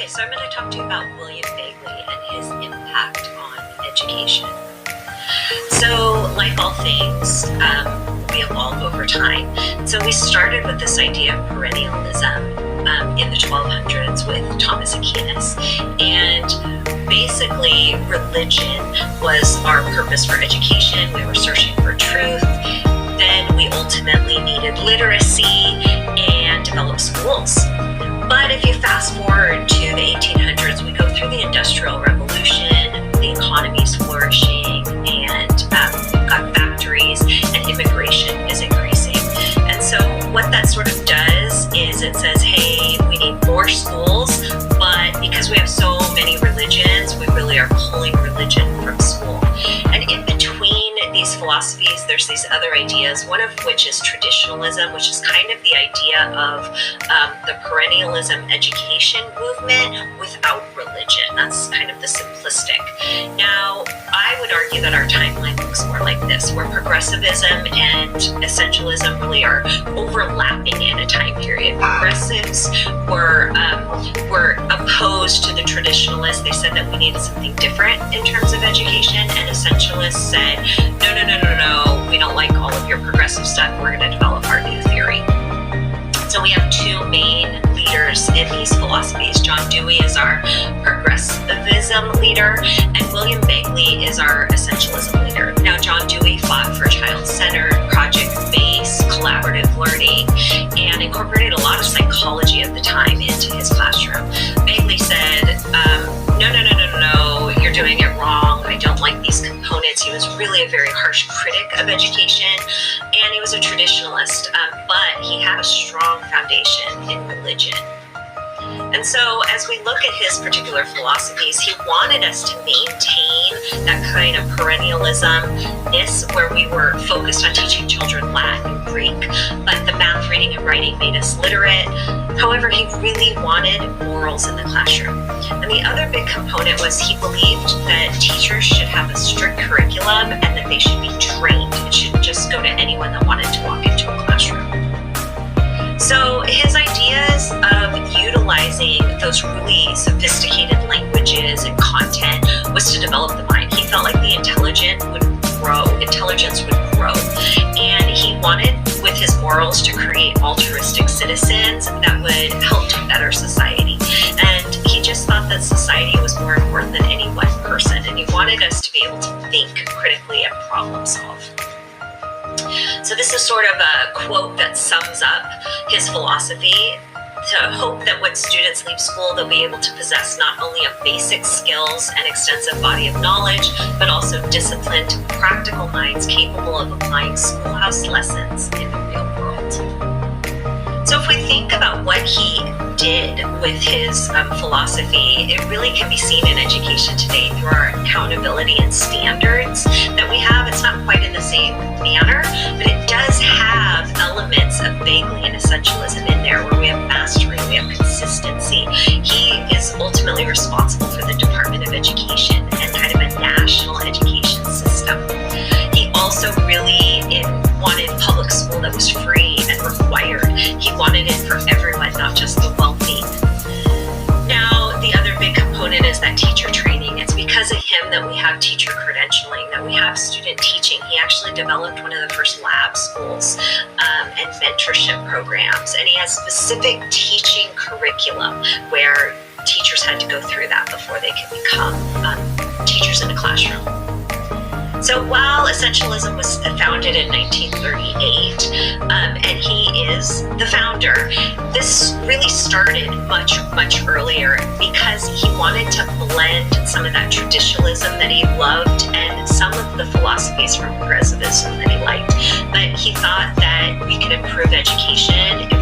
Okay, so I'm going to talk to you about William Bagley and his impact on education. So, like all things, we evolve over time. So we started with this idea of perennialism in the 1200s with Thomas Aquinas, and basically religion was our purpose for education. We were searching for truth. Then we ultimately needed literacy and developed schools. But if you fast forward to the 1800s, we go through the Industrial Revolution, the economy is flourishing, and we've got factories, and immigration is increasing. And so what that sort of does is it says, hey, we need more schools, but because we have so many religions, we really are pulling religion from school. And in between these philosophies, there's these other ideas, one of which is traditionalism, which is kind of the idea of the perennialism education movement without religion. That's kind of the simplistic. Now, I would argue that our timeline looks more like this, where progressivism and essentialism really are overlapping in a time period. Progressives were opposed to the traditionalists. They said that we needed something different in terms of education, and essentialists said, no, we don't like all of your progressive stuff. We're going to develop our new theory. So we have two main leaders in these philosophies. John Dewey is our progressivism leader, and William Bagley is our essentialism leader. Now, John Dewey fought for child-centered, project-based, collaborative learning, and incorporated a lot of psychology of the time into his classroom. Bagley said, no, you're doing it wrong. I don't like these components. He was really a very harsh critic of education, and he was a traditionalist, but he had a strong foundation in religion. And so as we look at his particular philosophies, he wanted us to maintain that kind of perennialism-ness where we were focused on teaching children Latin and Greek, but the math, reading, and writing made us literate. However, he really wanted morals in the classroom. And the other big component was he believed that teachers should have a strict curriculum and that they should be trained. It shouldn't just go to anyone that wanted to walk into a classroom. So his ideas of utilizing those really sophisticated languages and content was to develop the mind. He felt like the intelligence would grow, and he wanted, with his morals, to create altruistic citizens that would help to better society. And he just thought that society was more important than any one person, and he wanted us to be able to think critically and problem solve. So this is sort of a quote that sums up his philosophy: to hope that when students leave school, they'll be able to possess not only a basic skills and extensive body of knowledge, but also disciplined, practical minds capable of applying schoolhouse lessons in the real world. So if we think about what he did with his philosophy, it really can be seen in education today through our accountability and standards that we have. It's not quite in the same manner, but it does have elements of Bagley and essentialism in there, where we have mastery, we have consistency. He is ultimately responsible for the Department of Education and kind of a national education system. He also really wanted public school that was free and required. He wanted it for everyone, not just the wealthy. Now, the other big component is that teacher training. It's because of him that we have teacher credentialing, that we have student teaching. He actually developed one of the first lab schools and mentorship programs, and he has specific teaching curriculum where teachers had to go through that before they could become teachers in a classroom. So while essentialism was founded in 1938, and he is the founder, this really started much earlier, because he wanted to blend some of that traditionalism that he loved and some of the philosophies from progressivism that he liked. But he thought that we could improve education if